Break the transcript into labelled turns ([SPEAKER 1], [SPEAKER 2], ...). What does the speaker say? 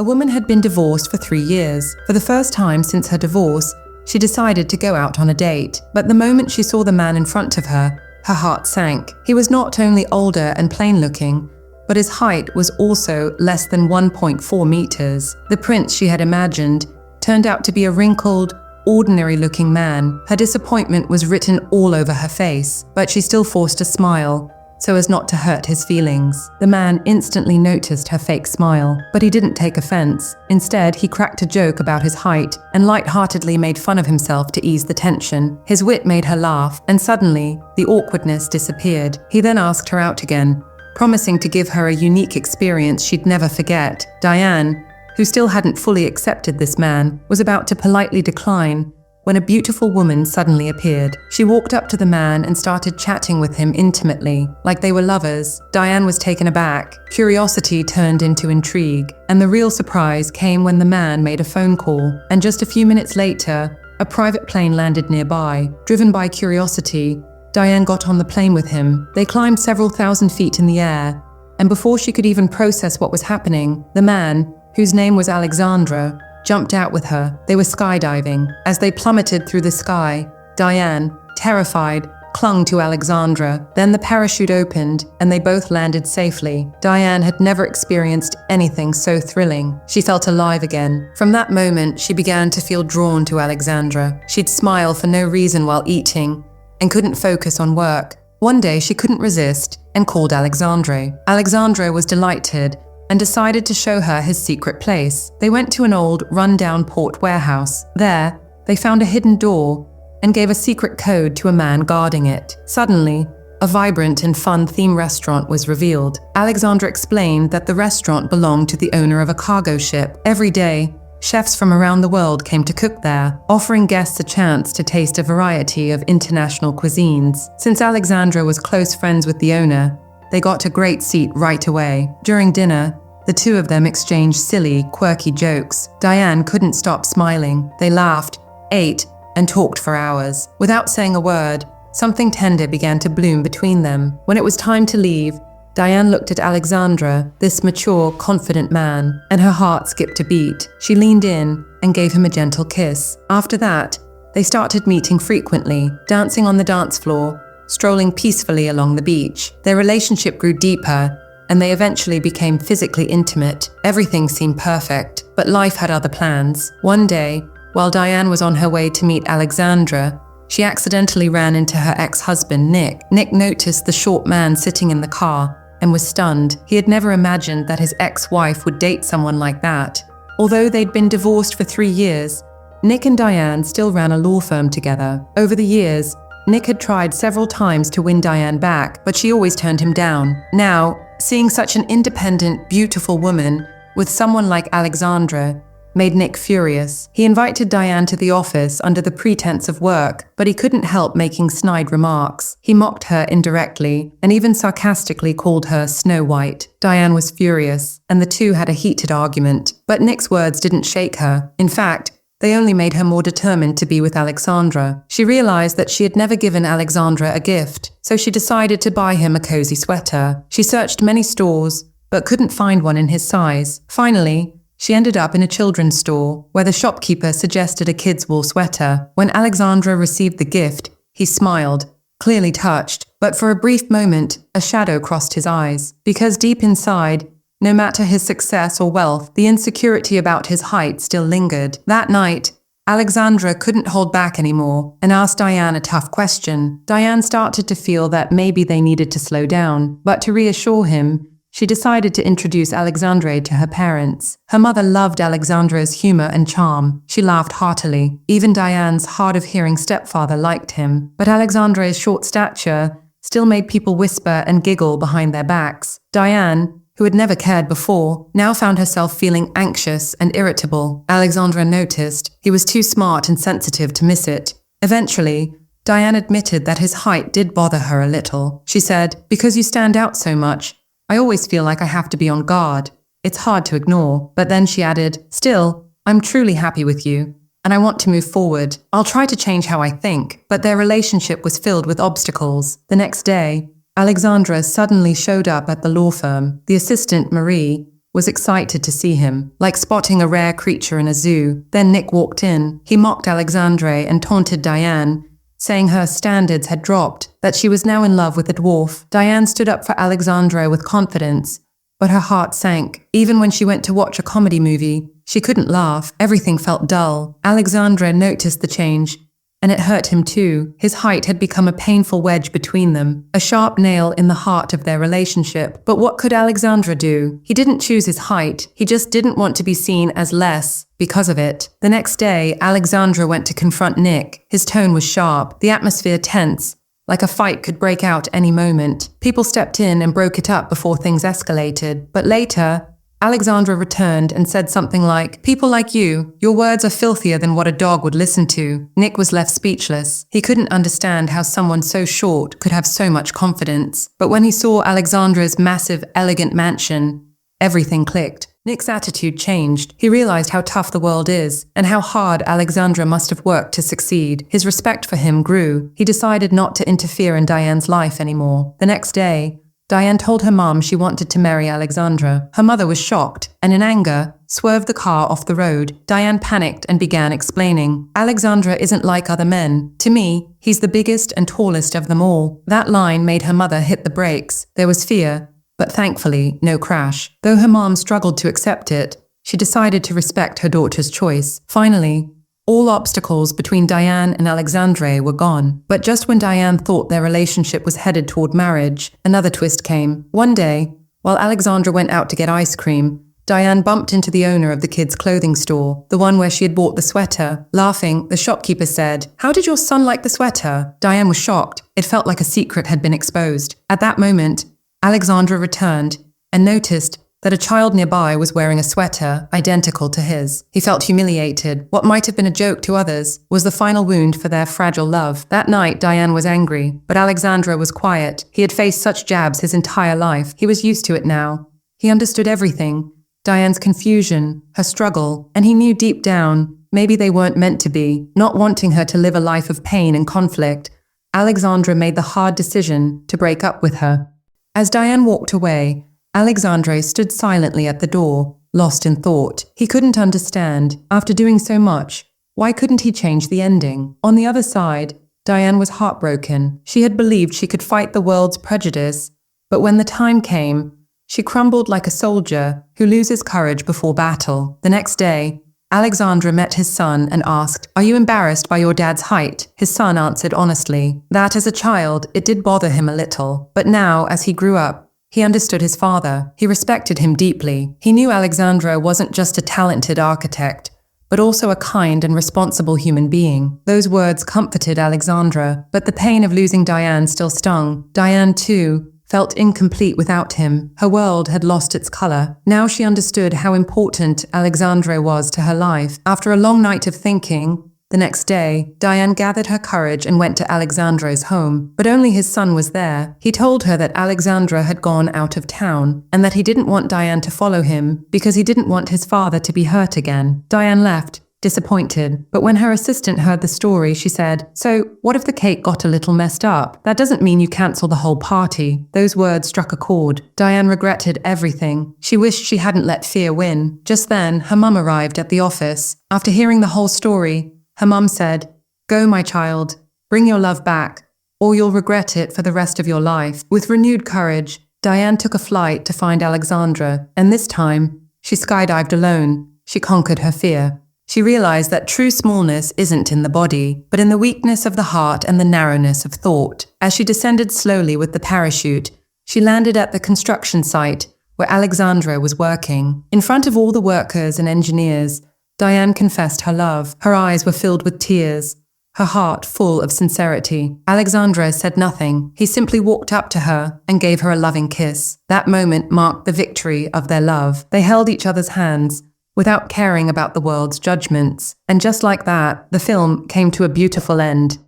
[SPEAKER 1] A woman had been divorced for 3 years. For the first time since her divorce, she decided to go out on a date. But the moment she saw the man in front of her heart sank. He was not only older and plain-looking, but his height was also less than 1.4 meters. The prince she had imagined turned out to be a wrinkled, ordinary-looking man. Her disappointment was written all over her face, but she still forced a smile so as not to hurt his feelings. The man instantly noticed her fake smile, but he didn't take offense. Instead, he cracked a joke about his height and lightheartedly made fun of himself to ease the tension. His wit made her laugh, and suddenly, the awkwardness disappeared. He then asked her out again, promising to give her a unique experience she'd never forget. Diane, who still hadn't fully accepted this man, was about to politely decline when a beautiful woman suddenly appeared. She walked up to the man and started chatting with him intimately, like they were lovers. Diane was taken aback. Curiosity turned into intrigue, and the real surprise came when the man made a phone call. And just a few minutes later, a private plane landed nearby. Driven by curiosity, Diane got on the plane with him. They climbed several thousand feet in the air, and before she could even process what was happening, the man, whose name was Alexandre, jumped out with her. They were skydiving. As they plummeted through the sky, Diane, terrified, clung to Alexandre. Then the parachute opened, and they both landed safely. Diane had never experienced anything so thrilling. She felt alive again. From that moment, she began to feel drawn to Alexandre. She'd smile for no reason while eating, and couldn't focus on work. One day, she couldn't resist, and called Alexandre. Alexandre was delighted, and decided to show her his secret place. They went to an old, run-down port warehouse. There, they found a hidden door and gave a secret code to a man guarding it. Suddenly, a vibrant and fun theme restaurant was revealed. Alexandre explained that the restaurant belonged to the owner of a cargo ship. Every day, chefs from around the world came to cook there, offering guests a chance to taste a variety of international cuisines. Since Alexandre was close friends with the owner, they got a great seat right away. During dinner, the two of them exchanged silly, quirky jokes. Diane couldn't stop smiling. They laughed, ate, and talked for hours. Without saying a word, something tender began to bloom between them. When it was time to leave, Diane looked at Alexandre, this mature, confident man, and her heart skipped a beat. She leaned in and gave him a gentle kiss. After that, they started meeting frequently, dancing on the dance floor, strolling peacefully along the beach. Their relationship grew deeper, and they eventually became physically intimate. Everything seemed perfect, but life had other plans. One day, while Diane was on her way to meet Alexandre, she accidentally ran into her ex-husband, Nick. Nick noticed the short man sitting in the car and was stunned. He had never imagined that his ex-wife would date someone like that. Although they'd been divorced for 3 years, Nick and Diane still ran a law firm together. Over the years, Nick had tried several times to win Diane back, but she always turned him down. Now, seeing such an independent, beautiful woman with someone like Alexandre made Nick furious. He invited Diane to the office under the pretense of work, but he couldn't help making snide remarks. He mocked her indirectly and even sarcastically called her Snow White. Diane was furious, and the two had a heated argument. But Nick's words didn't shake her. In fact, they only made her more determined to be with Alexandre. She realized that she had never given Alexandre a gift, so she decided to buy him a cozy sweater. She searched many stores, but couldn't find one in his size. Finally, she ended up in a children's store, where the shopkeeper suggested a kid's wool sweater. When Alexandre received the gift, he smiled, clearly touched, but for a brief moment, a shadow crossed his eyes. Because deep inside, no matter his success or wealth, the insecurity about his height still lingered. That night, Alexandre couldn't hold back anymore and asked Diane a tough question. Diane started to feel that maybe they needed to slow down, but to reassure him, she decided to introduce Alexandre to her parents. Her mother loved Alexandre's humor and charm. She laughed heartily. Even Diane's hard-of-hearing stepfather liked him, but Alexandre's short stature still made people whisper and giggle behind their backs. Diane, who had never cared before, now found herself feeling anxious and irritable. Alexandre noticed he was too smart and sensitive to miss it. Eventually, Diane admitted that his height did bother her a little. She said, "Because you stand out so much, I always feel like I have to be on guard. It's hard to ignore." But then she added, "Still, I'm truly happy with you, and I want to move forward. I'll try to change how I think." But their relationship was filled with obstacles. The next day, Alexandre suddenly showed up at the law firm. The assistant, Marie, was excited to see him, like spotting a rare creature in a zoo. Then Nick walked in. He mocked Alexandre and taunted Diane, saying her standards had dropped, that she was now in love with a dwarf. Diane stood up for Alexandre with confidence, but her heart sank. Even when she went to watch a comedy movie, she couldn't laugh. Everything felt dull. Alexandre noticed the change, and it hurt him too. His height had become a painful wedge between them, a sharp nail in the heart of their relationship. But what could Alexandre do? He didn't choose his height. He just didn't want to be seen as less because of it. The next day, Alexandre went to confront Nick. His tone was sharp, the atmosphere tense, like a fight could break out any moment. People stepped in and broke it up before things escalated. But later, Alexandre returned and said something like, "People like you, your words are filthier than what a dog would listen to." Nick was left speechless. He couldn't understand how someone so short could have so much confidence. But when he saw Alexandre's massive, elegant mansion, everything clicked. Nick's attitude changed. He realized how tough the world is, and how hard Alexandre must have worked to succeed. His respect for him grew. He decided not to interfere in Diane's life anymore. The next day, Diane told her mom she wanted to marry Alexandre. Her mother was shocked, and in anger, swerved the car off the road. Diane panicked and began explaining. "Alexandre isn't like other men. To me, he's the biggest and tallest of them all." That line made her mother hit the brakes. There was fear, but thankfully, no crash. Though her mom struggled to accept it, she decided to respect her daughter's choice. Finally, all obstacles between Diane and Alexandre were gone. But just when Diane thought their relationship was headed toward marriage, another twist came. One day, while Alexandre went out to get ice cream, Diane bumped into the owner of the kids' clothing store, the one where she had bought the sweater. Laughing, the shopkeeper said, "How did your son like the sweater?" Diane was shocked. It felt like a secret had been exposed. At that moment, Alexandre returned and noticed that a child nearby was wearing a sweater identical to his. He felt humiliated. What might have been a joke to others was the final wound for their fragile love. That night, Diane was angry, but Alexandre was quiet. He had faced such jabs his entire life. He was used to it now. He understood everything, Diane's confusion, her struggle, and he knew deep down, maybe they weren't meant to be. Not wanting her to live a life of pain and conflict, Alexandre made the hard decision to break up with her. As Diane walked away, Alexandre stood silently at the door, lost in thought. He couldn't understand. After doing so much, why couldn't he change the ending? On the other side, Diane was heartbroken. She had believed she could fight the world's prejudice, but when the time came, she crumbled like a soldier who loses courage before battle. The next day, Alexandre met his son and asked, "Are you embarrassed by your dad's height?" His son answered honestly that as a child, it did bother him a little, but now, as he grew up, he understood his father. He respected him deeply. He knew Alexandre wasn't just a talented architect, but also a kind and responsible human being. Those words comforted Alexandre, but the pain of losing Diane still stung. Diane, too, felt incomplete without him. Her world had lost its color. Now she understood how important Alexandre was to her life. After a long night of thinking, the next day, Diane gathered her courage and went to Alexandre's home, but only his son was there. He told her that Alexandre had gone out of town, and that he didn't want Diane to follow him because he didn't want his father to be hurt again. Diane left, disappointed, but when her assistant heard the story, she said, "So, what if the cake got a little messed up? That doesn't mean you cancel the whole party." Those words struck a chord. Diane regretted everything. She wished she hadn't let fear win. Just then, her mum arrived at the office. After hearing the whole story, her mum said, "Go, my child, bring your love back, or you'll regret it for the rest of your life." With renewed courage, Diane took a flight to find Alexandre, and this time, she skydived alone. She conquered her fear. She realized that true smallness isn't in the body, but in the weakness of the heart and the narrowness of thought. As she descended slowly with the parachute, she landed at the construction site where Alexandre was working. In front of all the workers and engineers, Diane confessed her love. Her eyes were filled with tears, her heart full of sincerity. Alexandre said nothing. He simply walked up to her and gave her a loving kiss. That moment marked the victory of their love. They held each other's hands, without caring about the world's judgments. And just like that, the film came to a beautiful end.